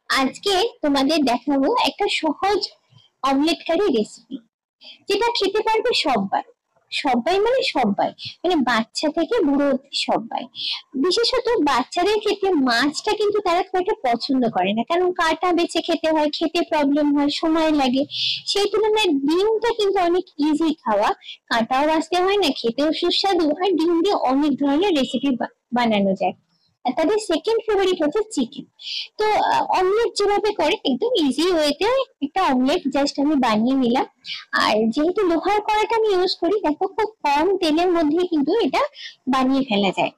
আজকে তোমাদের দেখাবো একটা সহজ অমলেট কারি রেসিপি, যেটা খেতে পারবে সবাই। সবাই মানে সবাই, মানে বাচ্চা থেকে বুড়ো অব্দি সবাই। বিশেষত বাচ্চাদের ক্ষেত্রে মাছটা কিন্তু তারা খুব একটা পছন্দ করে না, কারণ কাঁটা বেছে খেতে হয়, খেতে প্রবলেম হয়, সময় লাগে। সেই তুলনায় ডিমটা কিন্তু অনেক ইজি খাওয়া, কাঁটাও বাছতে হয় না, খেতেও সুস্বাদু, আর ডিম দিয়ে অনেক ধরনের রেসিপি বানানো যায়। আর তাদের সেকেন্ড ফেভারিট হচ্ছে চিকেন। তো অমলেট যেভাবে করে একদম ইজি ওয়েতে একটা অমলেট জাস্ট আমি বানিয়ে নিলাম। আর যেহেতু লোহার কড়াইটা আমি ইউজ করি, দেখো খুব কম তেলের মধ্যে কিন্তু এটা বানিয়ে ফেলা যায়।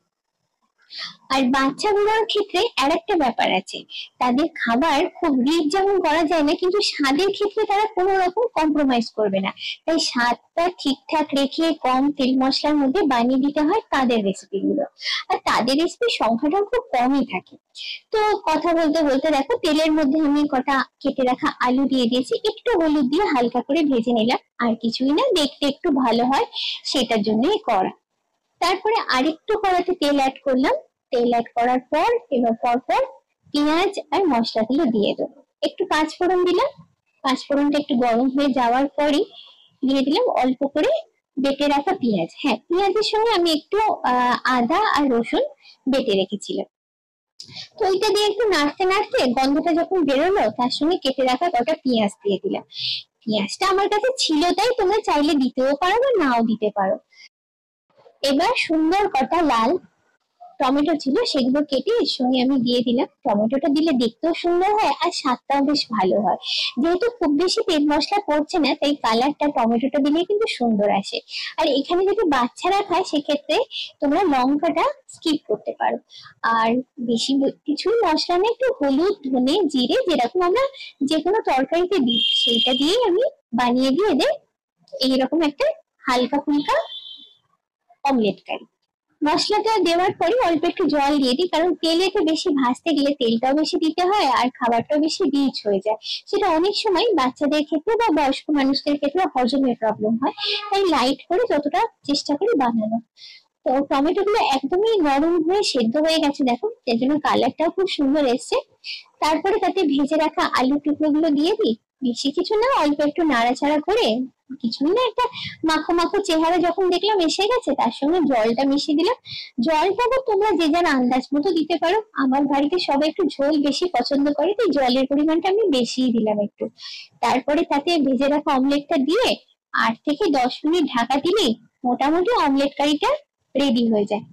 আর বাচ্চাগুলোর ক্ষেত্রে আর একটা ব্যাপার আছে, তাদের খাবার খুব রিচ যেমন করা যায় না, কিন্তু স্বাদের ক্ষেত্রে তারা কোনো রকম কম্প্রোমাইজ করবে না। তাই স্বাদটা ঠিকঠাক রেখে কম তেল মশলার মধ্যে বানিয়ে দিতে হয় তাদের রেসিপি গুলো। আর তাদের রেসিপির সংখ্যাটাও খুব কমই থাকে। তো কথা বলতে বলতে দেখো তেলের মধ্যে আমি কটা কেটে রাখা আলু দিয়ে দিয়েছি, একটু হলুদ দিয়ে হালকা করে ভেজে নিলাম। আর কিছুই না, দেখতে একটু ভালো হয় সেটার জন্যই করা। তারপরে আরেকটু কড়াতে তেল অ্যাড করলাম। তেল অ্যাড করার পর এবার পরপর পেঁয়াজ আর মশলাগুলো দিয়ে দেবো। একটু পাঁচ ফোড়ন দিলাম। পাঁচ ফোড়নটা একটু গরম হয়ে যাওয়ার পরই দিয়ে দিলাম অল্প করে বেটে রাখা পেঁয়াজ। হ্যাঁ, পেঁয়াজের সঙ্গে আমি একটু আদা আর রসুন বেটে রেখেছিলাম। তো এটা দিয়ে একটু নাড়তে নাড়তে গন্ধটা যখন বেরোলো, তার সঙ্গে কেটে রাখা কটা পেঁয়াজ দিয়ে দিলাম। পেঁয়াজটা আমার কাছে ছিল তাই তোমরা চাইলে দিতেও পারো বা নাও দিতে পারো। এবার সুন্দর কটা লাল টমেটো ছিল, সেগুলো কেটে এর সঙ্গে আমি দিয়ে দিলাম। টমেটোটা দিলে দেখতেও সুন্দর হয় আর স্বাদটাও বেশ ভালো হয়। যেহেতু খুব বেশি তেল মশলা পড়ছে না, তাই কালারটা টমেটোটা দিলে কিন্তু সুন্দর আসে। আর এখানে যদি বাচ্চারা খায় সেক্ষেত্রে তোমরা লঙ্কাটা স্কিপ করতে পারো। আর বেশি কিছু মশলা নেই, একটু হলুদ, ধনে, জিরে, যেরকম আমরা যে কোনো তরকারিতে দিই সেইটা দিয়েই আমি বানিয়ে দিয়ে দেয় এইরকম একটা হালকা ফুলকা অমলেট কারি। মশলাটা দেওয়ার পরে অল্প একটু জল দিয়ে দিই, কারণ তেলেতে বেশি ভাজতে গেলে তেলটাও বেশি দিতে হয় আর খাবারটাও বেশি রিচ হয়ে যায়। সেটা অনেক সময় বাচ্চাদের ক্ষেত্রে বা বয়স্ক মানুষদের ক্ষেত্রে হজমের প্রবলেম হয়। তাই লাইট করে যতটা চেষ্টা করি বানানো। তো টমেটো গুলো একদমই নরম হয়ে সেদ্ধ হয়ে গেছে দেখো, এর জন্য কালারটাও খুব সুন্দর এসছে। তারপরে তাতে ভেজে রাখা আলু টুকরো গুলো দিয়ে দিই। বেশি কিছু না, অল্প একটু নাড়াচাড়া করে কিছুই না, একটা মাখো মাখো চেহারা যখন দেখলাম এসে গেছে, তার সঙ্গে জলটা মিশিয়ে দিলাম। জলটা তোমরা যে যার আন্দাজ মতো দিতে পারো। আমার বাড়িতে সবাই একটু ঝোল বেশি পছন্দ করে, তাই জলের পরিমাণটা আমি বেশিই দিলাম একটু। তারপরে তাতে ভেজে রাখা অমলেটটা দিয়ে 8 থেকে 10 মিনিট ঢাকা দিলেই মোটামুটি অমলেট কারিটা রেডি হয়ে যায়।